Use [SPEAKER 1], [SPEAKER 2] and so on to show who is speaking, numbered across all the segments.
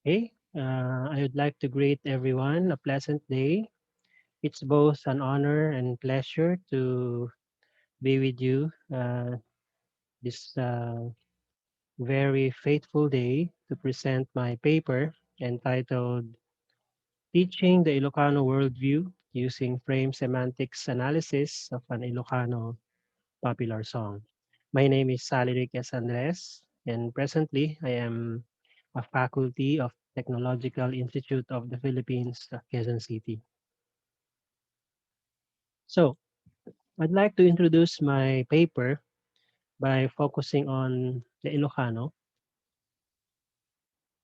[SPEAKER 1] Okay, I would like to greet everyone a pleasant day. It's both an honor and pleasure to be with you this very faithful day to present my paper entitled Teaching the Ilocano Worldview Using Frame Semantics Analysis of an Ilocano Popular Song. My name is Salirik S. Andres, and presently I am a faculty of Technological Institute of the Philippines, Quezon City. So, I'd like to introduce my paper by focusing on the Ilocano,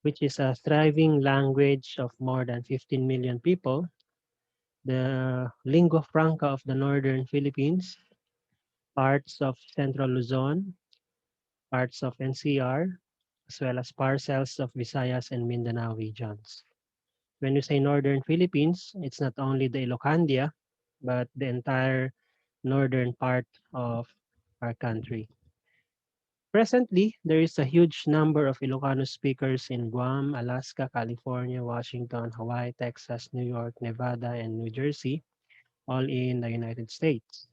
[SPEAKER 1] which is a thriving language of more than 15 million people, the lingua franca of the northern Philippines, parts of central Luzon, parts of NCR, as well as parcels of Visayas and Mindanao regions. When you say northern Philippines, it's not only the Ilocandia, but the entire northern part of our country. Presently, there is a huge number of Ilocano speakers in Guam, Alaska, California, Washington, Hawaii, Texas, New York, Nevada, and New Jersey, all in the United States.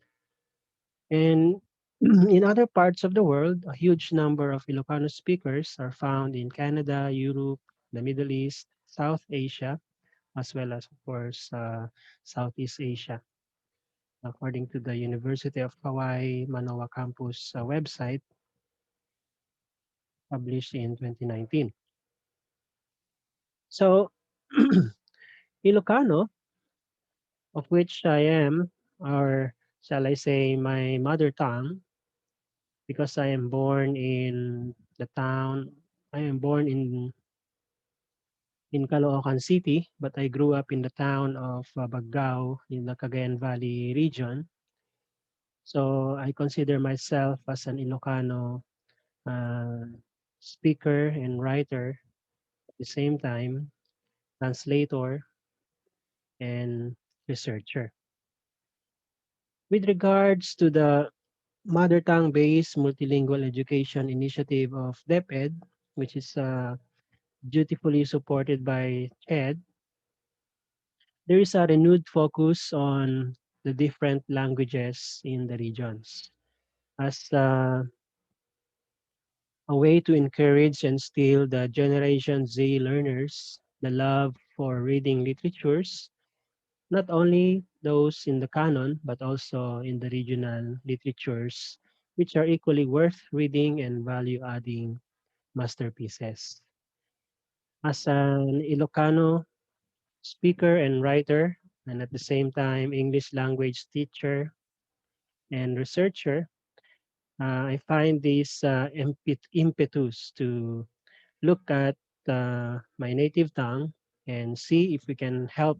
[SPEAKER 1] And in other parts of the world, a huge number of Ilocano speakers are found in Canada, Europe, the Middle East, South Asia, as well as, of course, Southeast Asia. According to the University of Hawaii Manoa Campus website, published in 2019. So, Ilocano, of which I am, or shall I say, my mother tongue, because I am born in the town, I am born in Caloocan City, but I grew up in the town of Baggao in the Cagayan Valley region. So I consider myself as an Ilocano uh, speaker and writer at the same time, translator and researcher. With regards to the mother tongue based multilingual education initiative of DepEd, which is dutifully supported by CHED, there is a renewed focus on the different languages in the regions as a way to encourage and instill the Generation Z learners the love for reading literatures, not only those in the canon, but also in the regional literatures, which are equally worth reading and value adding masterpieces. As an Ilocano speaker and writer, and at the same time English language teacher and researcher, I find this impetus to look at my native tongue and see if we can help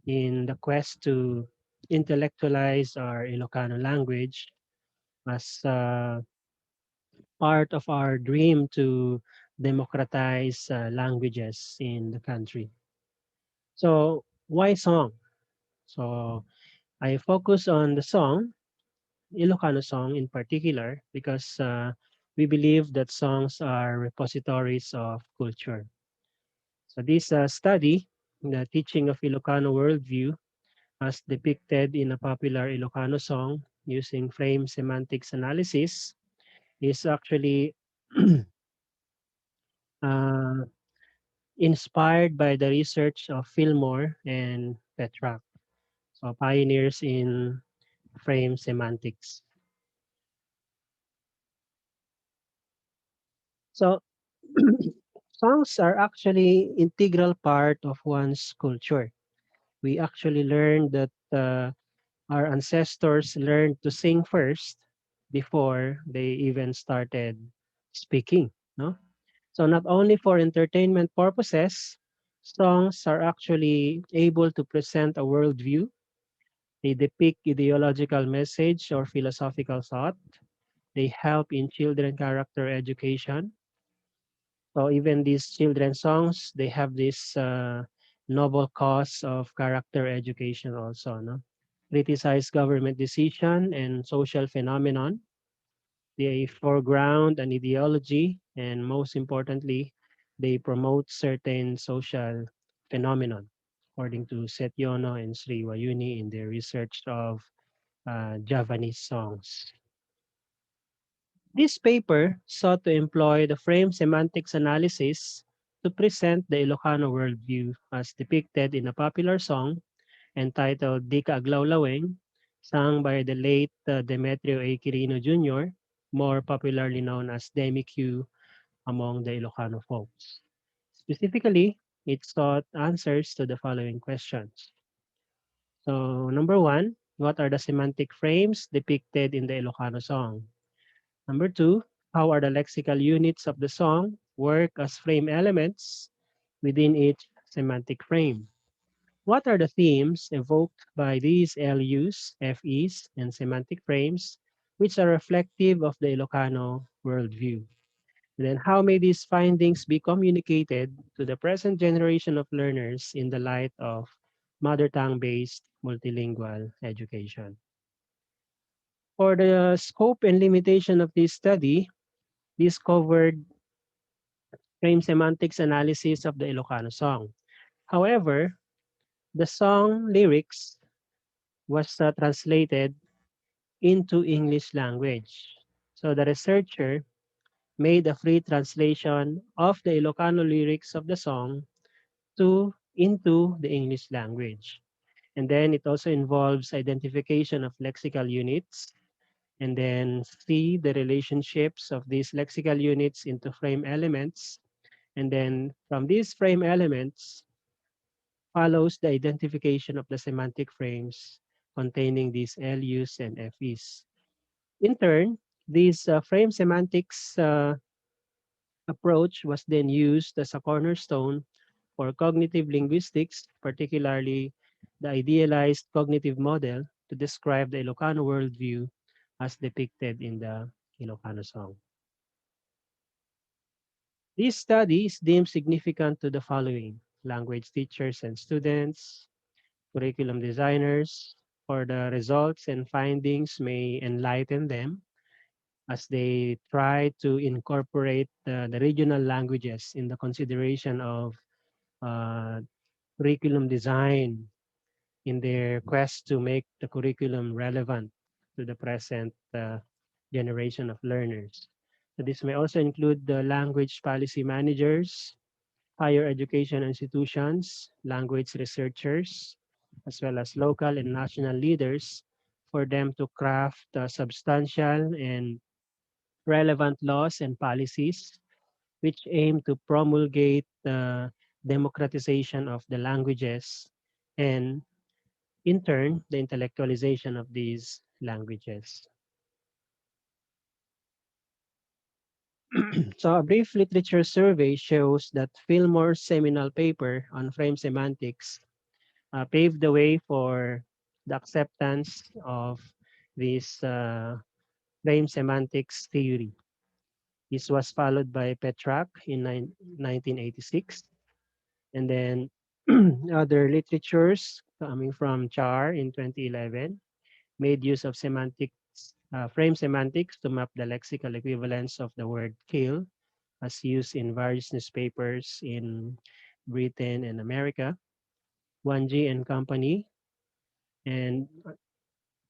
[SPEAKER 1] in the quest to intellectualize our Ilocano language as part of our dream to democratize languages in the country. So, why song? So, I focus on the song, Ilocano song in particular, because we believe that songs are repositories of culture. So, this study, the teaching of Ilocano worldview, as depicted in a popular Ilocano song using frame semantics analysis, is actually uh, inspired by the research of Fillmore and Petrarch, so pioneers in frame semantics. So songs are actually integral part of one's culture. We actually learned that our ancestors learned to sing first before they even started speaking. No? So not only for entertainment purposes, songs are actually able to present a worldview. They depict ideological message or philosophical thought. They help in children character education. So even these children songs, they have this noble cause of character education also. No? Criticize government decision and social phenomenon. They foreground an ideology and most importantly, they promote certain social phenomenon, according to Setyono and Sri Wayuni in their research of Javanese songs. This paper sought to employ the frame semantics analysis to present the Ilocano worldview as depicted in a popular song entitled Di Ka Aglawlaweng, sung by the late Demetrio A. Quirino Jr., more popularly known as Demi Q among the Ilocano folks. Specifically, it sought answers to the following questions. So, number one, what are the semantic frames depicted in the Ilocano song? Number two, how are the lexical units of the song work as frame elements within each semantic frame? What are the themes evoked by these LUs, FEs, and semantic frames, which are reflective of the Ilocano worldview? And then how may these findings be communicated to the present generation of learners in the light of mother tongue-based multilingual education? For the scope and limitation of this study, this covered frame semantics analysis of the Ilocano song. However, the song lyrics was translated into English language. So the researcher made a free translation of the Ilocano lyrics of the song to into the English language. And then it also involves identification of lexical units and then see the relationships of these lexical units into frame elements. And then from these frame elements follows the identification of the semantic frames containing these LUs and FEs. In turn, this frame semantics approach was then used as a cornerstone for cognitive linguistics, particularly the idealized cognitive model to describe the Ilocano worldview as depicted in the Ilocano song. This study is deemed significant to the following language teachers and students, curriculum designers, for the results and findings may enlighten them as they try to incorporate the regional languages in the consideration of uh, curriculum design in their quest to make the curriculum relevant to the present generation of learners. So this may also include the language policy managers, higher education institutions, language researchers, as well as local and national leaders for them to craft substantial and relevant laws and policies which aim to promulgate the democratization of the languages and, in turn, the intellectualization of these languages. So, a brief literature survey shows that Fillmore's seminal paper on frame semantics paved the way for the acceptance of this frame semantics theory. This was followed by Petrak in 1986, and then other literatures coming from Char in 2011 made use of frame semantics to map the lexical equivalence of the word kill as used in various newspapers in Britain and America. Wanji and company, and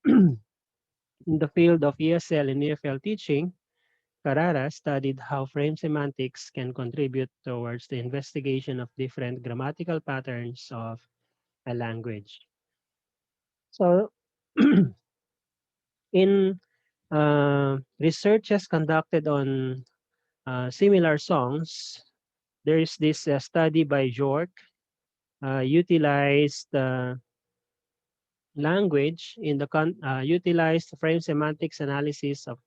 [SPEAKER 1] in the field of ESL and EFL teaching, Carrara studied how frame semantics can contribute towards the investigation of different grammatical patterns of a language. So, in researches conducted on similar songs, there is this study by York utilized language in the utilized frame semantics analysis of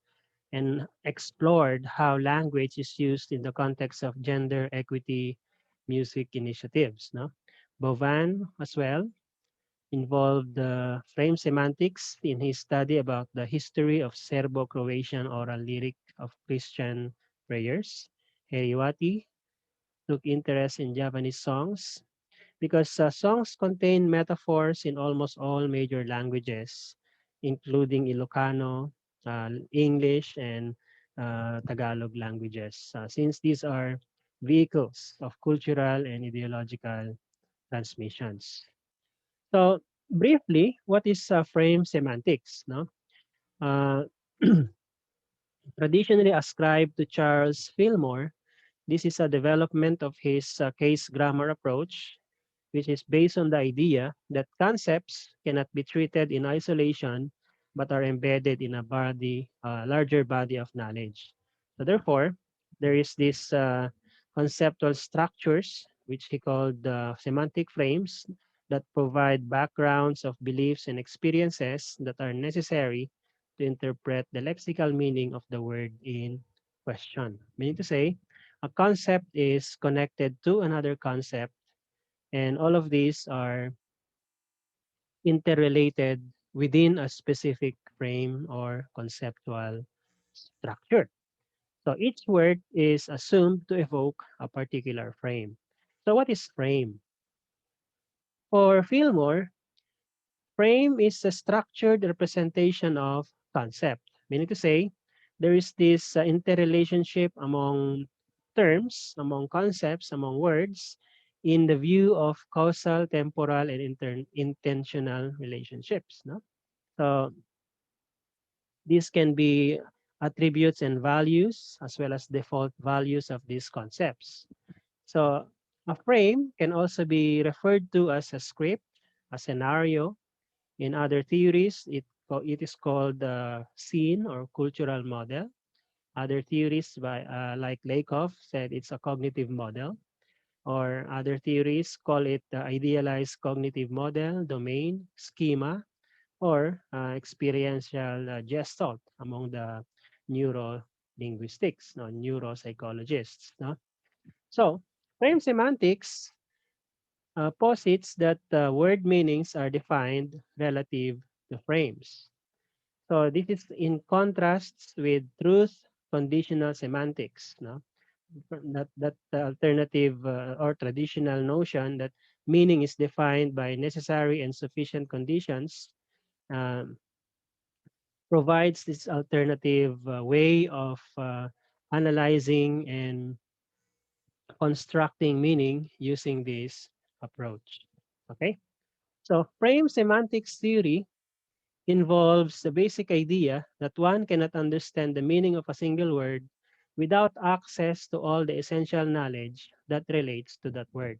[SPEAKER 1] and explored how language is used in the context of gender equity music initiatives. No, Bovan as well involved frame semantics in his study about the history of Serbo-Croatian oral lyric of Christian prayers. Heriwati took interest in Javanese songs because songs contain metaphors in almost all major languages, including Ilocano, English, and Tagalog languages. Since these are vehicles of cultural and ideological transmissions. So, briefly, what is frame semantics? No, uh, traditionally ascribed to Charles Fillmore, this is a development of his case grammar approach, which is based on the idea that concepts cannot be treated in isolation but are embedded in a larger body of knowledge. So therefore, there is this conceptual structures, which he called semantic frames, that provide backgrounds of beliefs and experiences that are necessary to interpret the lexical meaning of the word in question. Meaning to say, a concept is connected to another concept, and all of these are interrelated within a specific frame or conceptual structure. So each word is assumed to evoke a particular frame. So what is frame? For Fillmore, frame is a structured representation of concept, meaning to say there is this interrelationship among terms, among concepts, among words in the view of causal, temporal, and intentional relationships. No? So these can be attributes and values as well as default values of these concepts. So a frame can also be referred to as a script, a scenario. In other theories, it is called the scene or cultural model. Other theories like Lakoff said it's a cognitive model, or other theories call it the idealized cognitive model, domain, schema, or experiential gestalt among the neuro-linguistics, no, neuropsychologists. No? So, frame semantics posits that word meanings are defined relative to frames. So this is in contrast with truth conditional semantics, no? That alternative or traditional notion that meaning is defined by necessary and sufficient conditions um, provides this alternative way of analyzing and constructing meaning using this approach. Okay, so frame semantics theory involves the basic idea that one cannot understand the meaning of a single word without access to all the essential knowledge that relates to that word.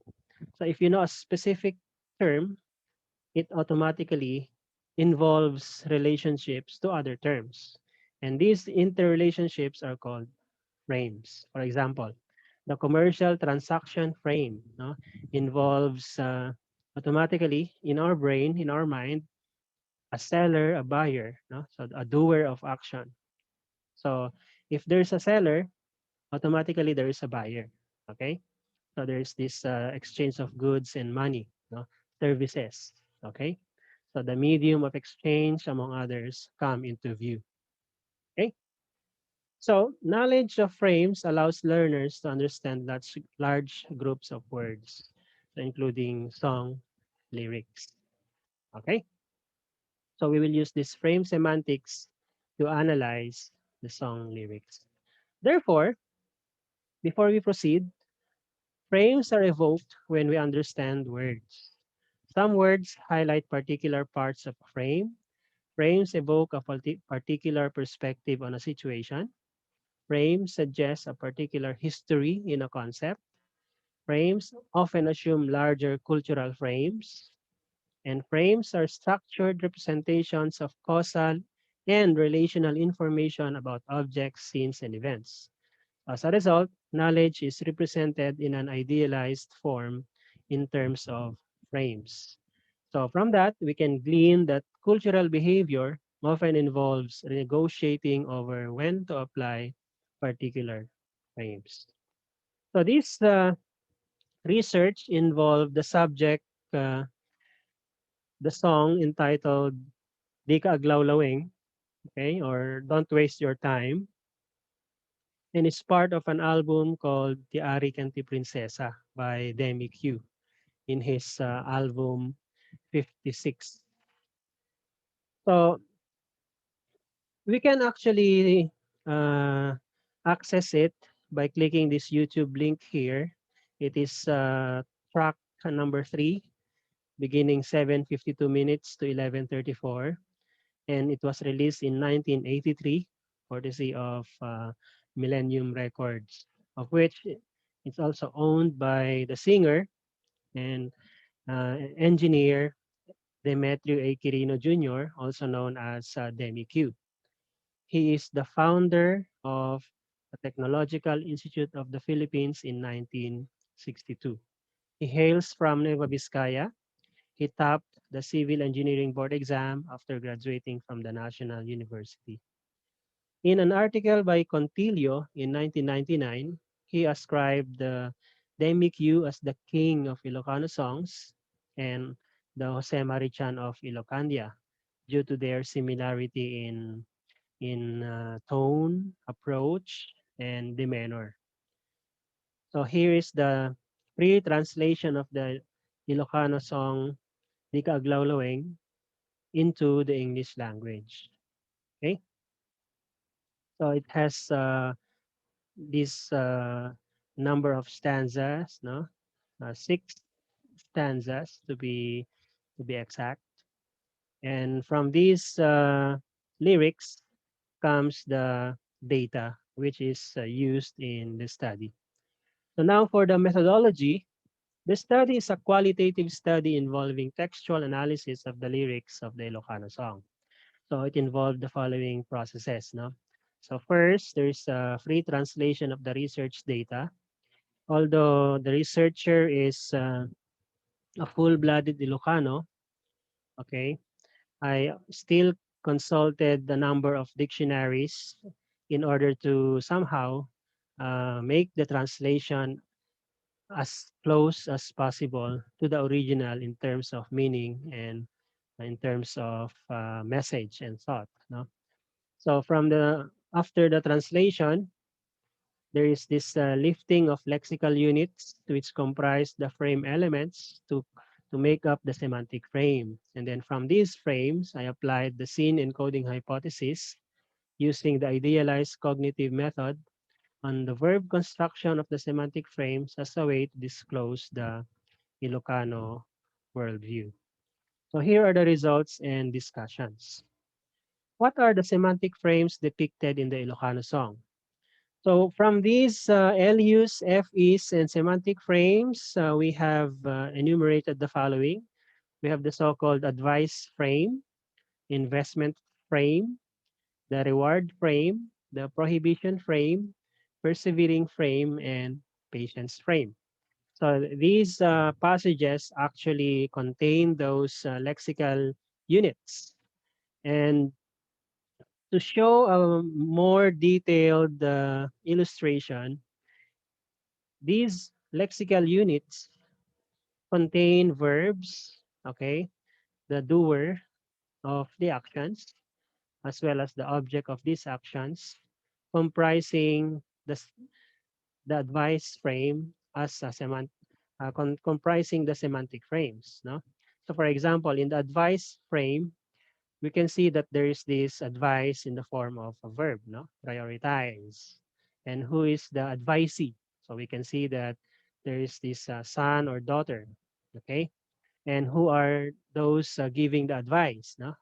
[SPEAKER 1] So if you know a specific term, it automatically involves relationships to other terms. And these interrelationships are called frames. For example, the commercial transaction frame, no, involves automatically in our brain, in our mind, a seller, a buyer, no? So a doer of action. So if there's a seller, automatically there is a buyer. Okay. So there's this exchange of goods and money, no? Services. Okay. So the medium of exchange, among others, come into view. Okay. So knowledge of frames allows learners to understand large groups of words, so including song, lyrics. Okay. So we will use this frame semantics to analyze the song lyrics. Therefore, before we proceed, frames are evoked when we understand words. Some words highlight particular parts of a frame. Frames evoke a particular perspective on a situation. Frames suggest a particular history in a concept. Frames often assume larger cultural frames, and frames are structured representations of causal and relational information about objects, scenes, and events. As a result, knowledge is represented in an idealized form in terms of frames. So from that, we can glean that cultural behavior often involves negotiating over when to apply particular frames. So this research involved the subject, uh, the song entitled Di Ka Aglawlawing, okay, or Don't Waste Your Time, and it's part of an album called Tiari Kanti Prinsesa by Demi Q in his album 56. So we can actually uh, access it by clicking this YouTube link here. It is track number 3, beginning 7:52 minutes to 11:34, and it was released in 1983, courtesy of Millennium Records, of which it's also owned by the singer and engineer Demetrio A. Quirino Jr., also known as Demi Q. He is the founder of the Technological Institute of the Philippines in 1962. He hails from Nueva Vizcaya. He topped the Civil Engineering Board exam after graduating from the National University. In an article by Contillo in 1999, he ascribed the Demi-Q as the king of Ilocano songs and the Jose Marichan of Ilocandia due to their similarity in tone, approach, and demeanor. So here is the free translation of the Ilocano song Di Ka Aglawlaweng into the English language. Okay, so it has this number of stanzas, no, 6 stanzas to be exact, and from these lyrics comes the data which is used in the study. So now for the methodology, the study is a qualitative study involving textual analysis of the lyrics of the Ilocano song. So it involved the following processes. No? So first, there's a free translation of the research data. Although the researcher is a full-blooded Ilocano, okay, I still consulted the number of dictionaries in order to somehow make the translation as close as possible to the original in terms of meaning and in terms of message and thought. No? So from the after the translation, there is this lifting of lexical units which comprise the frame elements to make up the semantic frame. And then from these frames, I applied the scene encoding hypothesis using the idealized cognitive method on the verb construction of the semantic frames as a way to disclose the Ilocano worldview. So here are the results and discussions. What are the semantic frames depicted in the Ilocano song? So from these LUs, FEs, and semantic frames, we have enumerated the following. We have the so-called advice frame, investment frame, the reward frame, the prohibition frame, persevering frame, and patience frame. So these passages actually contain those lexical units. And to show a more detailed illustration, these lexical units contain verbs, okay, the doer of the actions, as well as the object of these actions, comprising the advice frame as a comprising the semantic frames. No? So for example, in the advice frame, we can see that there is this advice in the form of a verb, no? Prioritize. And who is the advisee? So we can see that there is this son or daughter, okay? And who are those giving the advice, no?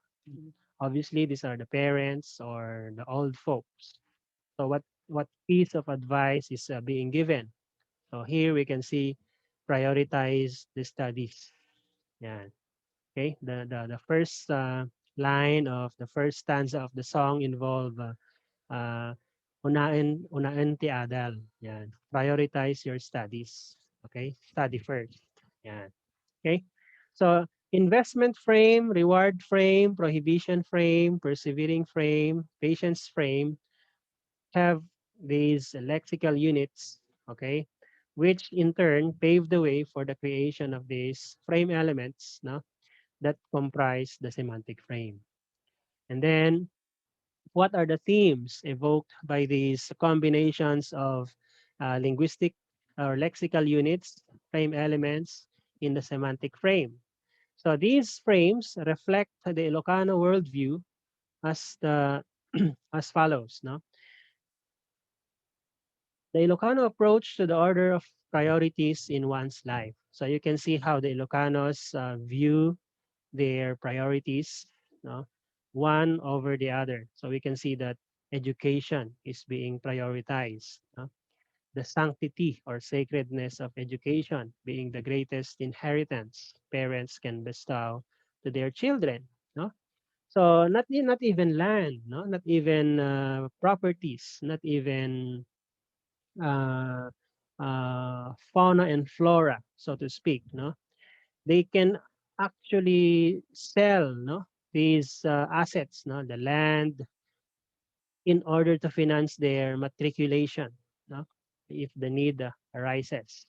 [SPEAKER 1] Obviously, these are the parents or the old folks. So what piece of advice is being given? So here we can see prioritize the studies. Yeah. Okay, the first line of the first stanza of the song involve unain ti adal. Yan. Prioritize your studies. Okay, study first. Yan. Okay, so investment frame, reward frame, prohibition frame, persevering frame, patience frame have these lexical units. Okay, which in turn pave the way for the creation of these frame elements. No, that comprise the semantic frame. And then, what are the themes evoked by these combinations of linguistic or lexical units, frame elements in the semantic frame? So these frames reflect the Ilocano worldview as the as follows. No, The Ilocano approach to the order of priorities in one's life. So you can see how the Ilocanos view their priorities, no, one over the other. So we can see that education is being prioritized. No? The sanctity or sacredness of education being the greatest inheritance parents can bestow to their children. No? So not even land, no, not even properties, not even uh, fauna and flora, so to speak. No, they can actually sell, no, these assets, no, the land, in order to finance their matriculation, no, if the need arises.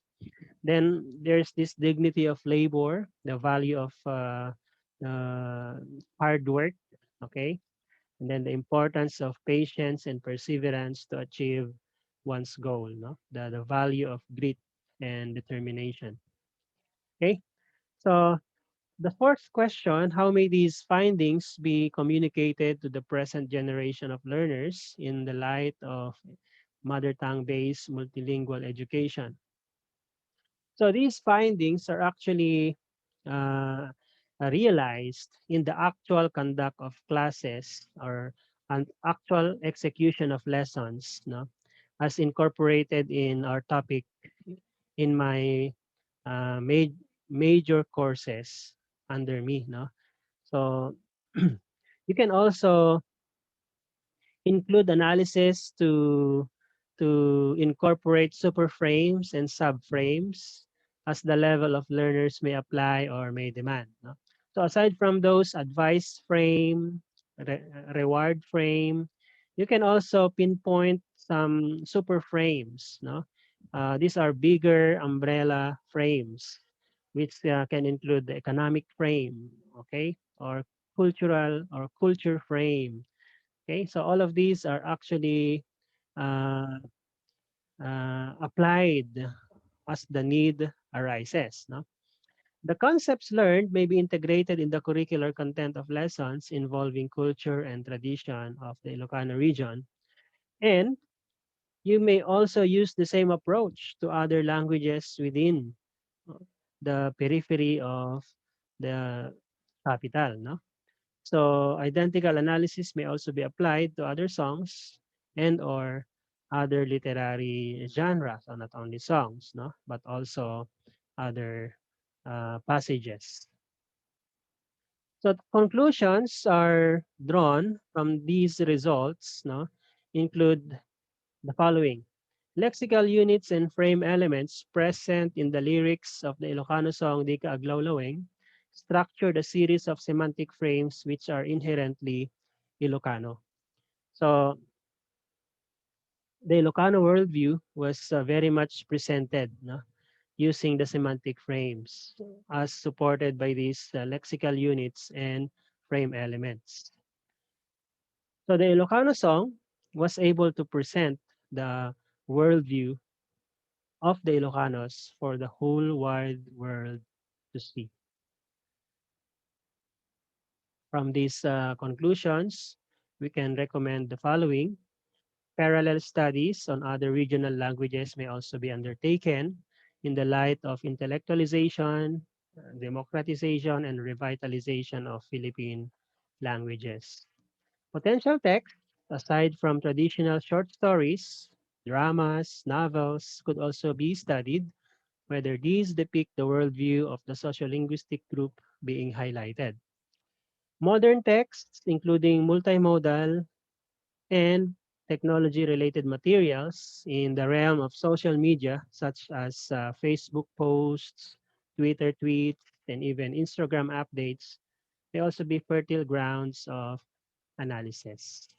[SPEAKER 1] Then there's this dignity of labor, the value of uh, hard work, okay, and then the importance of patience and perseverance to achieve one's goal, no, the value of grit and determination. Okay, so the fourth question, how may these findings be communicated to the present generation of learners in the light of mother tongue based multilingual education? So these findings are actually uh, realized in the actual conduct of classes or an actual execution of lessons, no, as incorporated in our topic in my major courses under me, no. So you can also include analysis to incorporate superframes and subframes as the level of learners may apply or may demand. No? So aside from those advice frame, reward frame, you can also pinpoint some superframes. No? These are bigger umbrella frames, which can include the economic frame, okay, or cultural or culture frame. Okay, so all of these are actually uh, applied as the need arises. No? The concepts learned may be integrated in the curricular content of lessons involving culture and tradition of the Ilocano region. And you may also use the same approach to other languages within uh, the periphery of the capital. No? So identical analysis may also be applied to other songs and or other literary genres, so not only songs, no, but also other passages. So conclusions are drawn from these results, no, include the following. Lexical units and frame elements present in the lyrics of the Ilocano song Di Ka Aglawlaweng structure the series of semantic frames which are inherently Ilocano. So the Ilocano worldview was very much presented, no, using the semantic frames as supported by these lexical units and frame elements. So the Ilocano song was able to present the worldview of the Ilocanos for the whole wide world to see. From these conclusions, we can recommend the following. Parallel studies on other regional languages may also be undertaken in the light of intellectualization, democratization, and revitalization of Philippine languages. Potential texts, aside from traditional short stories, dramas, novels, could also be studied whether these depict the worldview of the sociolinguistic group being highlighted. Modern texts, including multimodal and technology-related materials in the realm of social media, such as Facebook posts, Twitter tweets, and even Instagram updates, may also be fertile grounds of analysis.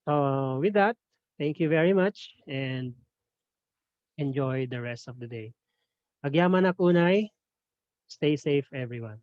[SPEAKER 1] So with that, thank you very much and enjoy the rest of the day. Agyaman ak unay, stay safe everyone.